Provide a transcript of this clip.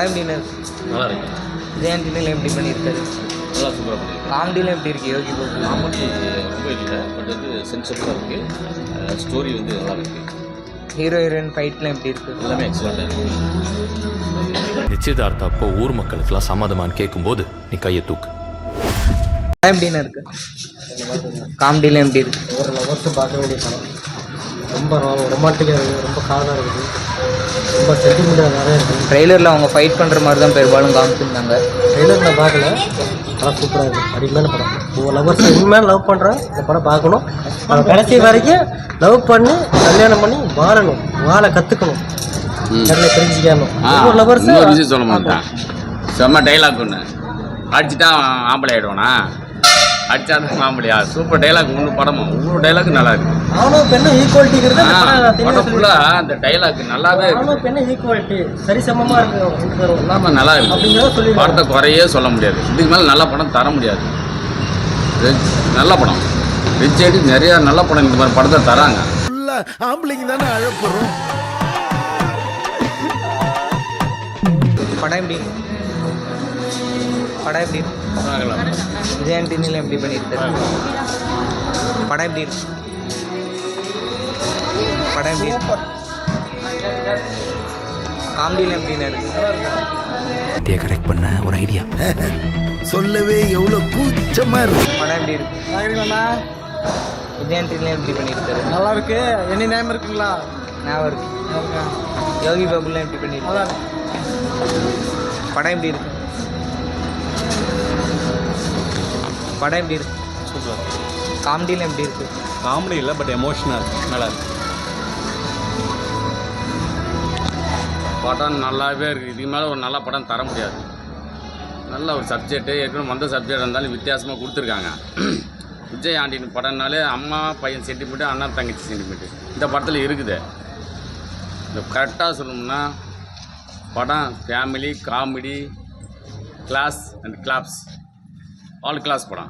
படம் எப்படின்னு இருக்கு? நல்லா இருக்கு. விஜயாண்டினில் எப்படி பண்ணியிருக்காரு? நல்லா சூப்பராக பண்ணியிருக்கு. காமெடியில் எப்படி இருக்குது யோகி பாபு? காமெடி ரொம்ப இல்லை, பட் வந்து சென்சிபிளாக இருக்குது. ஸ்டோரி வந்து நல்லா இருக்குது. ஹீரோ ஹீரோயின் ஃபைட்லாம் எப்படி இருக்குது? எல்லாமே எக்ஸலண்ட்டாக இருக்குது. நிச்சயதார்த்த அப்போ ஊர் மக்களுக்கெல்லாம் சம்மதமான்னு கேட்கும்போது நீ கையை தூக்கு. படம் எப்படின்னு இருக்கு? காமெடியில் எப்படி இருக்கு? ஒரு லவர்ஸை பார்க்க வேண்டிய படம். ரொம்ப ரொமான்டிக்காக இருக்குது, ரொம்ப காதலாக இருக்குது, ரொம்ப சென்டிமெண்ட்டாக நிறையா இருக்குது. ட்ரெய்லரில் அவங்க ஃபைட் பண்ணுற மாதிரி தான் பெரும்பாலும் காமிச்சிருந்தாங்க. ட்ரெய்லர் நான் பார்க்கல, படம் சூப்பராக இருக்குது, அருமையான படம். ஒரு லவர்ஸை உண்மையான லவ் பண்ணுறேன், இந்த படம் பார்க்கணும். அவன் கடைசி வரைக்கும் லவ் பண்ணி கல்யாணம் பண்ணி வாழ கற்றுக்கணும், நிறைய தெரிஞ்சுக்கணும். ஒரு லவர்ஸ் இன்னொரு விஷயம் சொல்ல மாட்டான். செம்ம டைலாக் ஒன்று, அடிச்சுட்டா ஆம்பளை ஆகிடுவானா? அடிச்சா தான் ஆம்பளையா? Super dialogue. ஒன்று படமா ஒவ்வொரு டைலாக் நல்லா இருக்கு. அவனும் பெண்ணும் ஈக்குவாலிட்டிங்கிறது படம் ஃபுல்லாக அந்த டைலாக் நல்லாவே இருக்கு. அவனும் பெண்ணும் ஈக்குவாலிட்டி சரிசமமாக இருக்கு, இல்லாமல் நல்லா இருக்கு. அப்படிங்கிறத சொல்லி படத்தை குறையே சொல்ல முடியாது. இதுக்கு மேலே நல்ல படம் தர முடியாது. நல்ல படம் விஜய் நிறைய நல்ல படம் இந்த மாதிரி படத்தை தராங்க. ஆம்பளைங்க தானே அழப்படுறோம். படம் எப்படி? படம் எப்படி? விஜயாண்டினில் எப்படி பண்ணியிருக்காரு? படம் எப்படி இருக்கு? படம் எப்படி இருக்கு? காமெடியில் எப்படின்னு இருக்கு? இதையை கரெக்ட் பண்ண ஒரு ஐடியா. சொல்லவே எவ்வளோ கூச்சமா இருக்கு. படம் எப்படி இருக்கு? விஜயாண்டினில் எப்படி பண்ணியிருக்காரு? நல்லா இருக்கு. என்ன நேம் இருக்குங்களா? ஞாபகம் இருக்கு. யோகி பாபுலாம் எப்படி பண்ணியிருக்காரு? படம் எப்படி இருக்கு? படம் எப்படி இருக்கு? சூப்பராக இருக்குது. காமெடியில் எப்படி இருக்கு? காமெடி இல்லை, பட் எமோஷனாக இருக்குது. நல்லா இருக்கு. படம் நல்லாவே இருக்குது. இதுக்கு மேலே ஒரு நல்ல படம் தர முடியாது. நல்ல ஒரு சப்ஜெக்ட்டு, ஏற்கனவே வந்த சப்ஜெக்ட் இருந்தாலும் வித்தியாசமாக கொடுத்துருக்காங்க. விஜய் ஆண்டின் படம்னாலே அம்மா பையன் சென்டிமெண்ட்டு, அண்ணா தங்கச்சி சென்டிமெண்ட்டு இந்த படத்தில் இருக்குது. இந்த கரெக்டாக சொல்லணும்னா படம் family, comedy, class and claps, all class படம்.